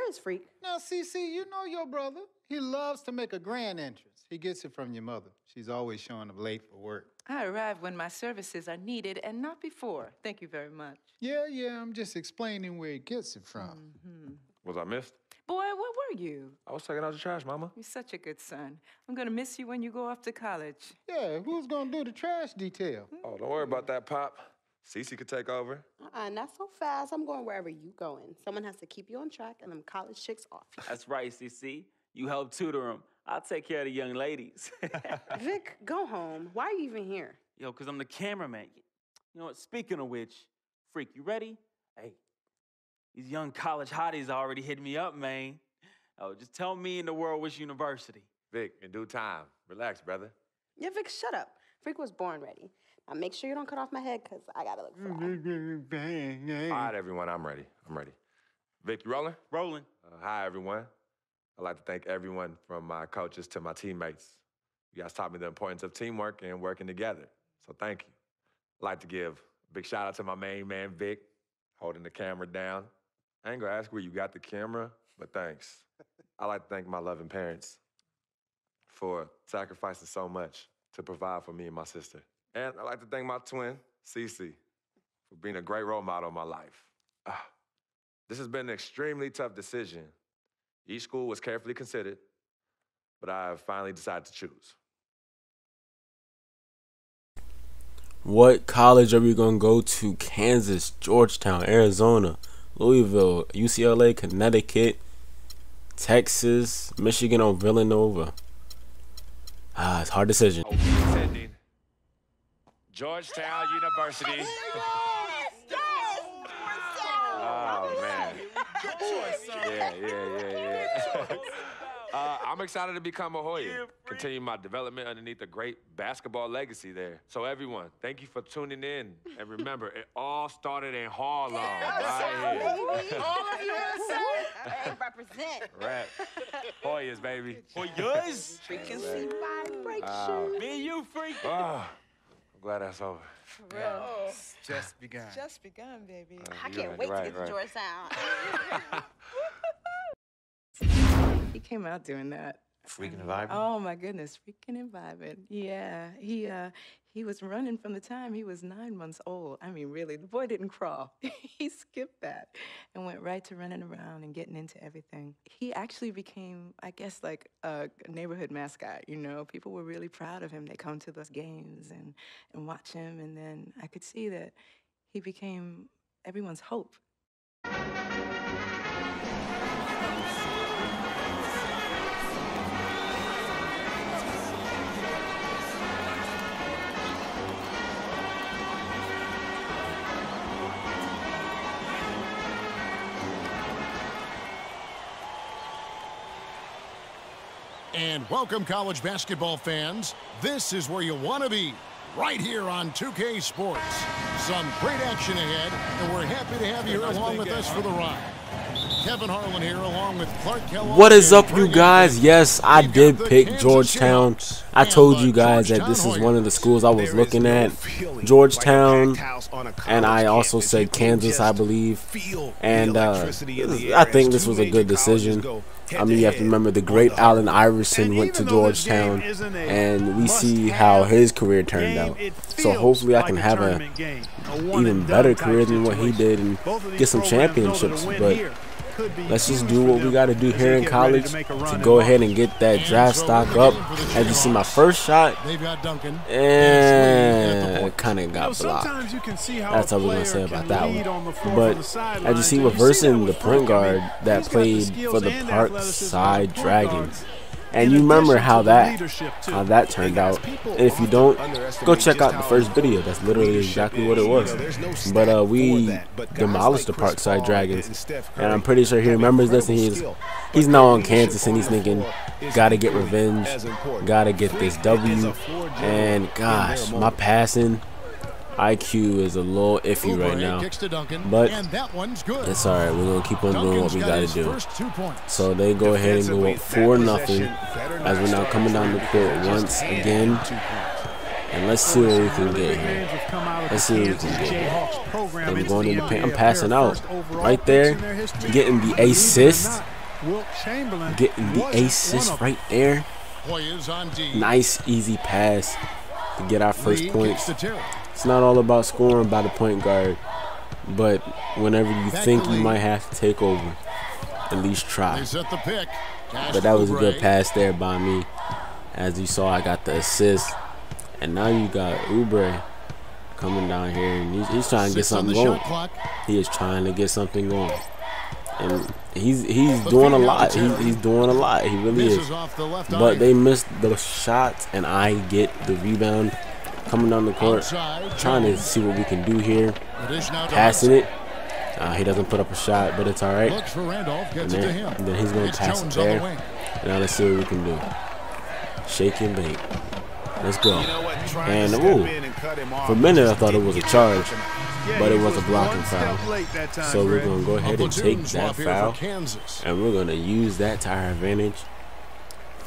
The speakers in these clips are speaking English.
is Freak? Now, CC, you know your brother. He loves to make a grand entrance. He gets it from your mother. She's always showing up late for work. I arrive when my services are needed and not before. Thank you very much. Yeah, I'm just explaining where he gets it from. Was I missed? Boy, where were you? I was taking out the trash, Mama. You're such a good son. I'm gonna miss you when you go off to college. Yeah, who's gonna do the trash detail? Oh, don't worry about that, Pop. Cece could take over. Not so fast. I'm going wherever you going. Someone has to keep you on track and them college chicks off you. That's right, CC. You help tutor them. I'll take care of the young ladies. Vic, go home. Why are you even here? Yo, because I'm the cameraman. You know what? Speaking of which, Freak, you ready? Hey, these young college hotties already hit me up, man. Oh, just tell me in the world which university. Vic, in due time. Relax, brother. Yeah, Vic, shut up. Freak was born ready. Now make sure you don't cut off my head, because I gotta look fly. All right, everyone, I'm ready. Vic, you rolling? Rolling. Hi, everyone. I'd like to thank everyone from my coaches to my teammates. You guys taught me the importance of teamwork and working together, so thank you. I'd like to give a big shout out to my main man, Vic, holding the camera down. I ain't gonna ask where you got the camera, but thanks. I'd like to thank my loving parents for sacrificing so much to provide for me and my sister. And I'd like to thank my twin, Cece, for being a great role model in my life. This has been an extremely tough decision. Each school was carefully considered, but I have finally decided to choose. What college are we going to go to? Kansas, Georgetown, Arizona, Louisville, UCLA, Connecticut, Texas, Michigan, or Villanova? It's a hard decision. Attending Georgetown University. Oh, man. Good choice, son. Yeah. I'm excited to become a Hoya, continue my development underneath a great basketball legacy there. So everyone, thank you for tuning in. And remember, it all started in Harlem, right here. All of USA. Hey, represent. Right. Hoyas, baby. Hoyas? Frequency vibration. Me and you, Freak. I'm glad that's over. For real. It's just begun. Just begun, baby. I can't wait to get to Georgetown. He came out doing that. Freaking and vibing? Oh, my goodness. Freaking and vibing. Yeah. He was running from the time he was 9 months old. I mean, really, the boy didn't crawl. He skipped that and went right to running around and getting into everything. He actually became, I guess, like a neighborhood mascot, you know? People were really proud of him. They come to those games and watch him, and then I could see that he became everyone's hope. And welcome, college basketball fans. This is where you want to be, right here on 2K Sports. Some great action ahead, and we're happy to have you here along with us for the ride. Kevin Harlan here along with Clark Kellogg. What is up, you guys? Yes, I did pick Georgetown. I told you guys that this is one of the schools I was looking at. Georgetown, and I also said Kansas, I believe. And I think this was a good decision. I mean, you have to remember the great Allen Iverson went to Georgetown, and we see how his career turned out. So hopefully I can have an even better career than what he did and get some championships. But let's just do what we got to do here in college to go ahead and get that draft stock up. As you see, my first shot, and it kind of got blocked. That's all we're going to say about that one. But as you see, reversing the point guard that played for the Parkside Dragons. And you remember how that turned out. And if you don't, go check out the first video. That's literally exactly what it was. But we demolished the Parkside Dragons, and I'm pretty sure he remembers this. And he's now on Kansas, and he's thinking, gotta get revenge, gotta get this W. And gosh, my passing IQ is a little iffy right now, but it's alright. We're gonna keep on doing what we gotta do. So they go ahead and go up 4-0 as we're now coming down the court once again. And let's see what we can get here. Let's see what we can get here. I'm going in the paint. I'm passing out right there, getting the assist. getting the assist right there. Hoyas on D. Nice, easy pass to get our first Lee points. kicks to Terry. It's not all about scoring by the point guard, but whenever you think you might have to take over, at least try. They set the pick. Pass But that was a to good Oubre. pass there by me. As you saw, I got the assist. And now you got Oubre coming down here, and he's trying to get 6 on something the going. shot clock. He is trying to get something going. And he's doing a lot. He's doing a lot. He really is. Misses off the left But eye. they missed the shots, and I get the rebound coming down the court. Outside, Trying to Jones. see what we can do here. It is now to Passing Hudson. it. He doesn't put up a shot, but it's all right. Looks for Randolph, And gets it to him. then he's going to It's pass it Jones on the there. wing. Now let's see what we can do. Shake and bake. Let's go. You know what? Trying And to step ooh, in and cut him off. for a minute I thought it Didn't was a get charge, that. but it was a blocking foul. So we're going to go A ahead and platoon take swap that here foul, for Kansas. and we're going to use that to our advantage,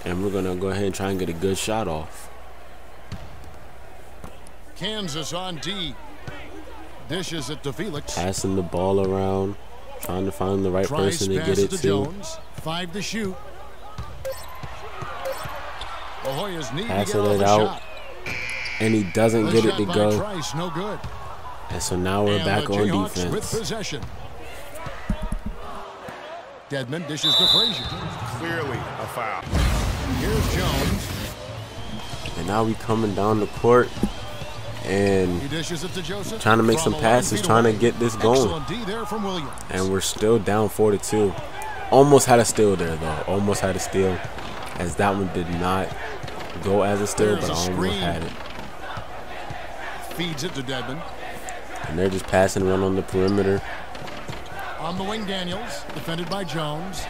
and we're going to go ahead and try and get a good shot off. Kansas on D. Dishes it to Felix. Passing the ball around, trying to find the right Tries person to pass get it to to. Jones. 5 to shoot. The Hoyas need to Passing get off it a out, shot. and he doesn't The get it shot to by go. Trice, no good. And so now we're And back the on Jayhawks with defense. possession. Dedmon dishes to Frazier. Clearly a foul. Here's Jones. And now we coming down the court and He dishes it to Joseph. trying to make From some 11 passes, feet trying to away. get this going. Excellent D there from Williams. And we're still down 4-2. Almost had a steal there, though. Almost had a steal, as that one did not go as a steal, There's but a I almost screen. had it. Feeds it to Dedmon. And they're just passing around on the perimeter. On the wing, Daniels. Defended by Jones.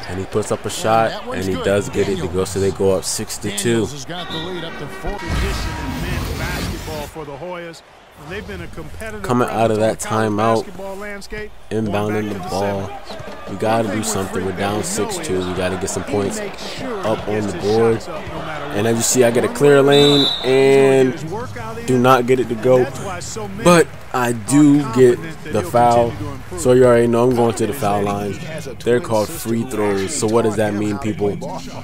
And he puts up a shot, that one's and he good. does get it to go, Daniels. so they go up 6-2. Daniels has got the lead up to 4. Tradition in men's basketball for the Hoyas. And they've been a competitive Coming out of that presence on the college timeout, basketball landscape, Inbounding going the back to ball. 70s. We got to One do thing with something. Freak We're that down we know 6-2. is We got to get some he points makes sure up he on gets the his board. shots up no matter And what. as you see, I get a One clear way or lane another, and he's gonna get his workout in, do not get it to and go. that's why so many But I do are get confident that the he'll foul. continue to improve. So you already know I'm going to the foul line. They're called free throws. So what does that mean, people?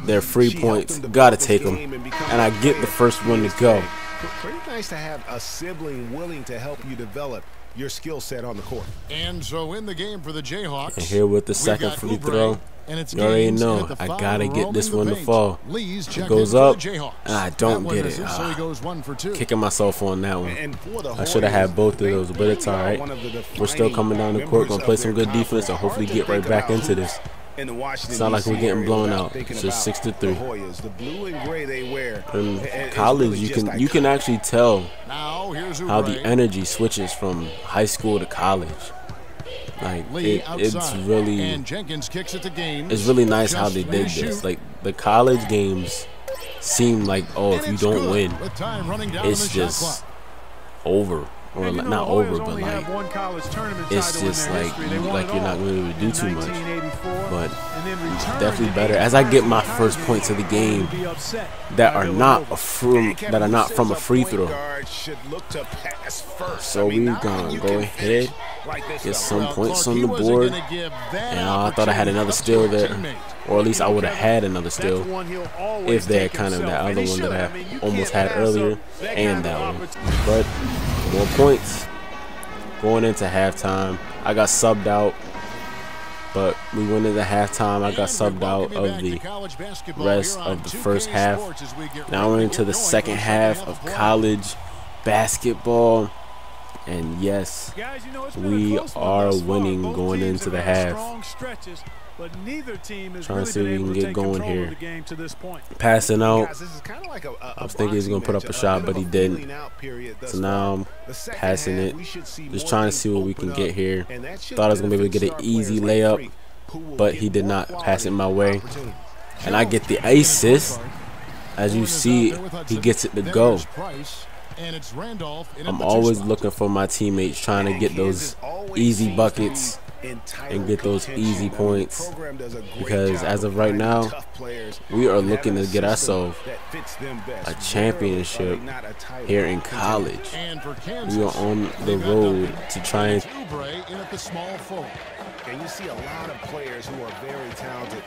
They're free points. Got to take them. And I get the first one to go. Pretty nice to have a sibling willing to help you develop your skill set on the court. And so in the game for the Jayhawks. And here with the we've second got free Oubre, throw. and it's You already Gaines, and know at the I foul, got to get this roaming one the to paint. fall. Lee's It checked goes in for up, the Jayhawks. and I That don't one get it. misses, so he goes 1 for 2. Kicking myself on that one. And for the I should have Hoyas, had both of they those, but it's all really are right. one of the We're still coming down the court, members going to play of some their good defense, and conference. hopefully Hard to get right think back about into who this. in the Washington, It's not like we're D.C. getting area blown without out. thinking It's just about 6-3. the Hoyas. The blue and gray they wear. In is college, really you just can actually tell Now here's how the Oubre. energy switches from high school to college. Like Lee it's outside, really and Jenkins kicks it to Gaines. it's really nice how Just they for did the shoot. this. Like the college games seem like, oh, if And you it's don't good, win, with time running down it's on the just shot clock. over, or And, you know, not the Hoyas over, but only like have one college tournament it's title in just their like history. They won like it you're not all going to be able to do in too much. 1984, But and then it's returned definitely in better. As I get my 85 first games, points of the game you'll be upset that by are Villanova. not from a free throw. So we gonna go ahead, get some points on the board, and I thought I had another steal there, or at least I would have had another steal if they had kind of that other one that I almost had earlier, and that one. But more points going into halftime. I got subbed out, but we went into halftime. I got subbed out of the rest of the first half. Now we're into the second half of college basketball. And yes, Guys, you know, it's been a we close one are thus far. winning Both going teams into the have had half. strong stretches, but neither team has Trying to really see if been we able can to get take going control here. of the game to this point. Passing out. Guys, this is kind of like I was thinking he was going to put up a shot, but he didn't. So now I'm passing it. Just trying to see what we can get here. Thought I was going to be able to get an easy layup, but he did not pass it my way. And I get the assist. As you see, he gets it to go. I'm always looking for my teammates, trying to get those easy buckets and get those easy points, because as of right now, we are looking to get ourselves a championship here in college. We are on the road to try and and you see a lot of players who are very talented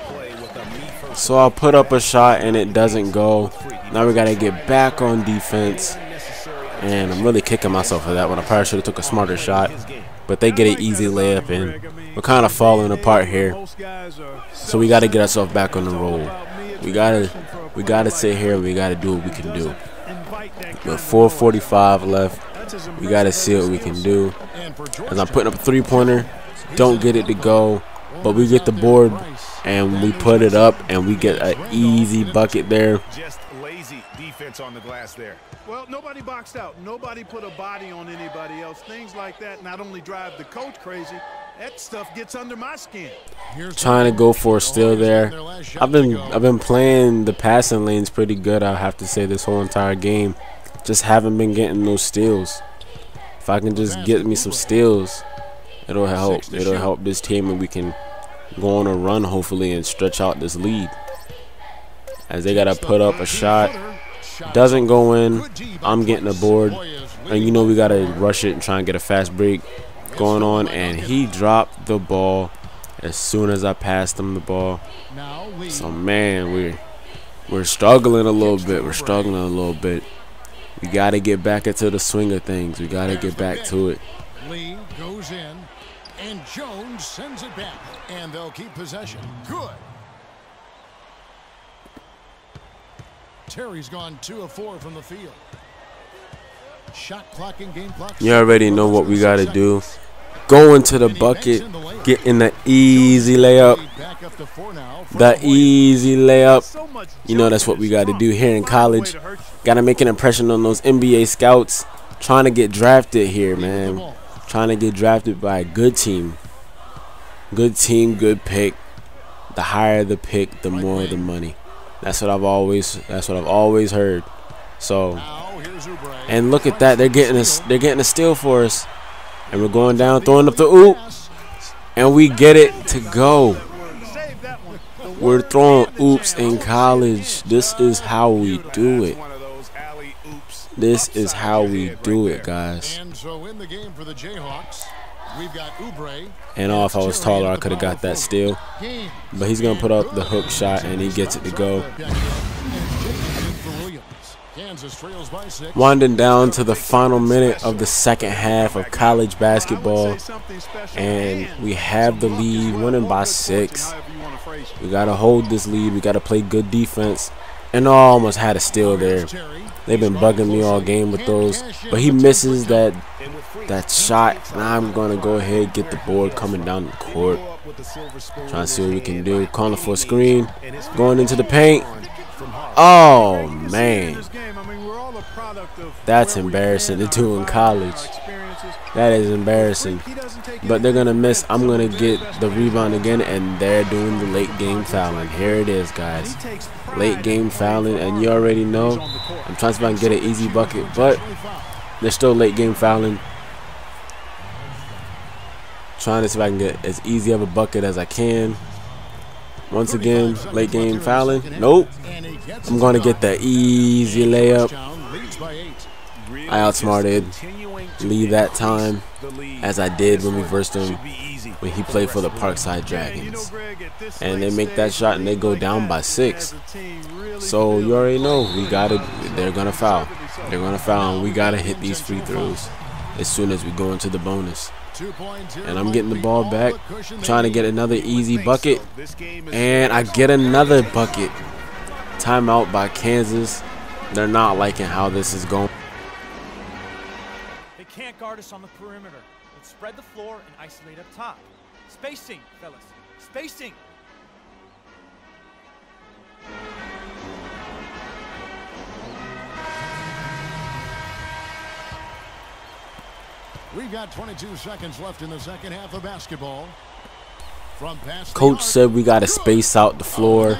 play with a me-first. So I'll put up a shot and it doesn't go. Now we got to get back on defense. And I'm really kicking myself for that one. I probably should have took a smarter shot. But they get an easy layup, and we're kind of falling apart here. So we got to get ourselves back on the roll. We gotta sit here. We gotta do what we can do. With 4:45 left, we gotta see what we can do. As I'm putting up a three-pointer, don't get it to go, but we get the board and we put it up, and we get an easy bucket there. Just lazy defense on the glass there. Well, nobody boxed out. Nobody put a body on anybody else. Things like that not only drive the coach crazy, that stuff gets under my skin. Trying to go for a steal there. I've been playing the passing lanes pretty good, I have to say, this whole entire game. Just haven't been getting those steals. If I can just get me some steals, it'll help. It'll help this team, and we can go on a run hopefully and stretch out this lead. As they gotta put up a shot. Doesn't go in. I'm getting a board, and you know we gotta rush it and try and get a fast break going on. And he dropped the ball as soon as I passed him the ball. So man, we're struggling a little bit. We're struggling a little bit. We gotta get back into the swing of things. We gotta get back to it. Lee goes in, and Jones sends it back, and they'll keep possession. Good. Terry's gone 2 of 4 from the field. Shot clock and game clock. You already know what we got to do. Go into the bucket, get in the easy layup. The easy layup. You know that's what we got to do here in college. Got to make an impression on those NBA scouts. Trying to get drafted here, man. Trying to get drafted by a good team. Good team, good pick. The higher the pick, the more the money. That's what I've always heard. So, and look at that, they're getting a steal for us. And we're going down, throwing up the oop. And we get it to go. We're throwing oops in college. This is how we do it. This is how we do it, guys. And if I was taller, I could have got that steal. But he's going to put up the hook shot, and he gets it to go. Winding down to the final minute of the second half of college basketball. And we have the lead, winning by 6. We got to hold this lead. We got to play good defense. And I almost had a steal there. They've been bugging me all game with those. But he misses that shot. And I'm going to go ahead and get the board coming down the court. Trying to see what we can do. Calling for a screen. Going into the paint. Oh, man. That's embarrassing to do in college. That is embarrassing. But they're going to miss. I'm going to get the rebound again, and they're doing the late game fouling. Here it is, guys. Late game fouling, and you already know. I'm trying to see if I can get an easy bucket, but they're still late game fouling. Trying to see if I can get as easy of a bucket as I can. Once again, late game fouling. Nope. I'm going to get the easy layup. I outsmarted Lee that time, as I did when we versed him when he played for the Parkside Dragons. And they make that shot and they go down by 6. So you already know we got it. They're going to foul. They're going to foul, and we got to hit these free throws as soon as we go into the bonus. And I'm getting the ball back, trying to get another easy bucket, and I get another bucket. Timeout by Kansas. They're not liking how this is going. They can't guard us on the perimeter. Let's spread the floor and isolate up top. Spacing, fellas. Spacing. We've got 22 seconds left in the second half of basketball. Coach said we got to space out the floor.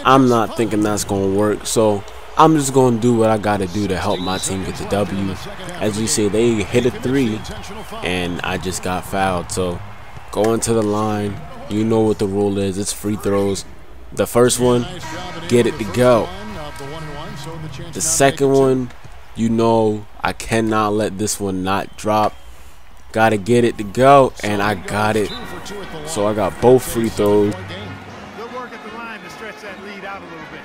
I'm not thinking that's going to work, so I'm just going to do what I got to do to help my team get the W. As you say, they hit a 3, and I just got fouled. So going to the line, you know what the rule is. It's free throws. The first one, get it to go. The second one, you know I cannot let this one not drop. Gotta get it to go, and I got it. So I got both free throws. Good work at the line to stretch that lead out a little bit.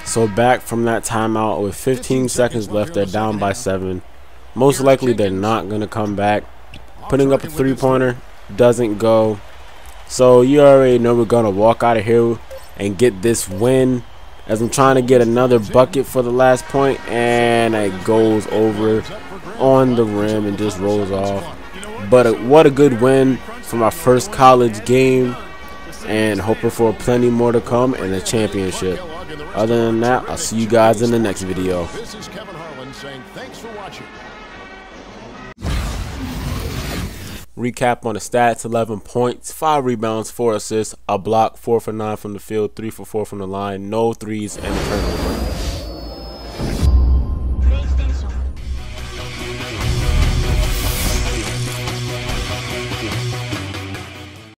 So back from that timeout with 15 seconds left, they're down by 7. Most likely they're not going to come back. Putting up a three-pointer doesn't go. So you already know we're going to walk out of here and get this win, as I'm trying to get another bucket for the last point, and it goes over on the rim and just rolls off. But what a good win for my first college game, and hoping for plenty more to come in the championship. Other than that, I'll see you guys in the next video. This is Kevin Harlan saying thanks for watching. Recap on the stats: 11 points, 5 rebounds, 4 assists, a block, 4 for 9 from the field, 3 for 4 from the line, no threes, and a turnover.